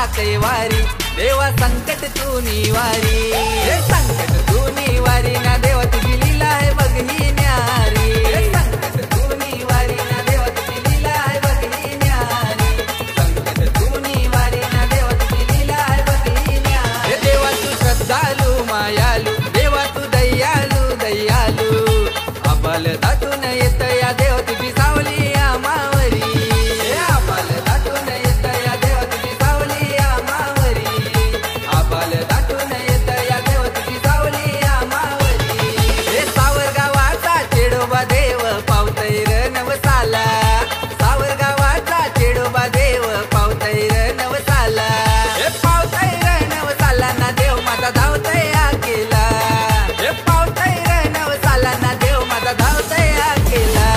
कैवारी देवा संकट तू निवारी, संकट तू निवारी ना देवा तुझी लीला आहे बघ ही न्यारी, संकट तू निवारी ना देवा तुझी लीला आहे बघ ही न्यारी, संकट तू निवारी ना देवा तुझी लीला आहे बघ ही न्यारी। देवा तू श्रद्धालू मायालू, देवा तू दयालू दयालू, आपल दाटून येत या देव तुझी सावली आमावरी, आपल दाटून येत या देव तुझी सावली आमावरी, आपल दाटून येत या देव तुझी सावली आमावरी। हे सावरगावाचा चेडोबा देव पावतैर नवसाला, सावरगावाचा चेडोबा देव पावतैर नवसाला, हे पावतैर नवसाला ना देव माझा धावतय आकेला, हे पावतैर नवसाला ना देव माझा धावतय आकेला,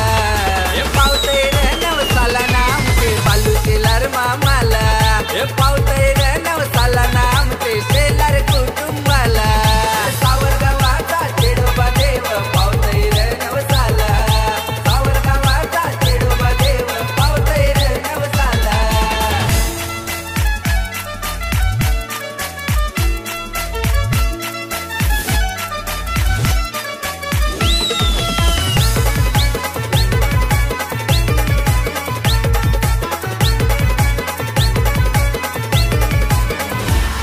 हे पावतैर नवसाला ना आमचे बालू शेलार मामाला, हे पावतैर नवसाला ना आमचे शेलार कुटुंबाला, सावरगावाचा चेडोबा देव पावतैर नवसाला, सावरगावाचा चेडोबा देव पावतैर नवसाला।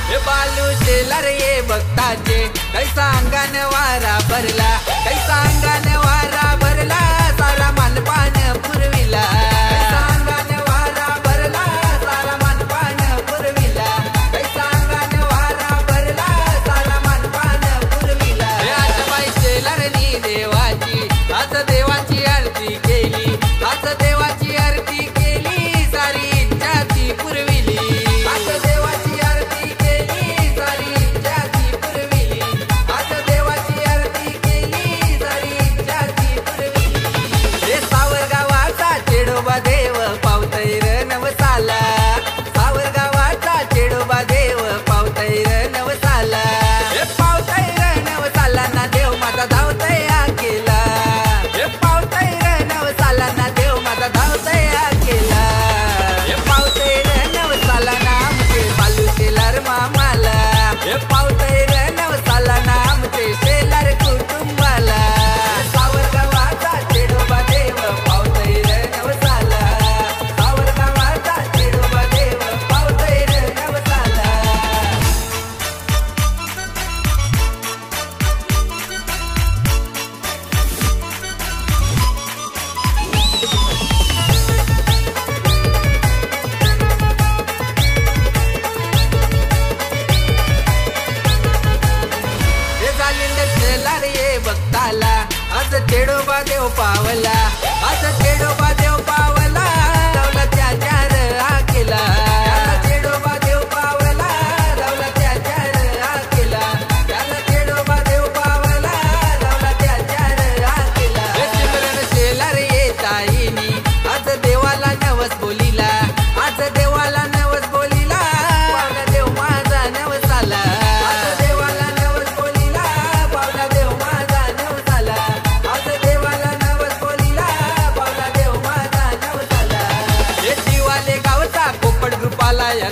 हे बालू शेलार ये भक्ताचे कैसा अंगान वारा भरला, कैसा अंगान वारा भरला, सारा मानपान पुरविला, कैसा अंगान वारा भरला, सारा मानपान पुरविला, कैसा अंगान वारा भरला, सारा मानपान पुरविला। हे आजबाई शेलारनी देवाची आज देवाची आरती केली, आज देवाची आरती केली, सारी इच्छा ती पुरविली, आज देवाची आरती केली, सारी इच्छा ती पुरविली, आज देवाची आरती केली, सारी इच्छा ती पुरविली। हे सावरगावाचा चेडोबा देव पावतैर नवसाला, सावरगावाचा चेडोबा देव पावतैर नवसाला, हे पावतैर नवसाला ना देव माझा धावतय आकेला, हे पावतैर नवसाला ना देव माझा धावतय आकेला, हे पावतैर नवसाला ना आमचे बालू शेलार मामाला, हे पावतैर नवसाला ना आमचे शेलार कुटुंबाला, सावरगावाचा चेडोबा देव पावतैर नवसाला, सावरगावाचा चेडोबा देव पावतैर नवसाला। हे झालेले शेलार ये भक्ताला आज चेडोबा देव पावला, आज चेडोबा देव पावला, लावला त्याच्यार आकेला, त्याला चेडोबा देव पावला, लावला त्याच्यार आकेला, त्याला चेडोबा देव पावला, लावला त्याच्यार आकेला। हे सिमरन शेलार ये ताईनी आज देवाला नवस बोलिला, आज देवाला नवस बोलिला, पावला देव माझा नवसाला, आज देवाला नवस बोलिला, पावला देव माझा नवसाला, आज देवाला नवस बोलिला, पावला देव माझा नवसाला। हे दिवाले गावचा पोपट ग्रुपाला या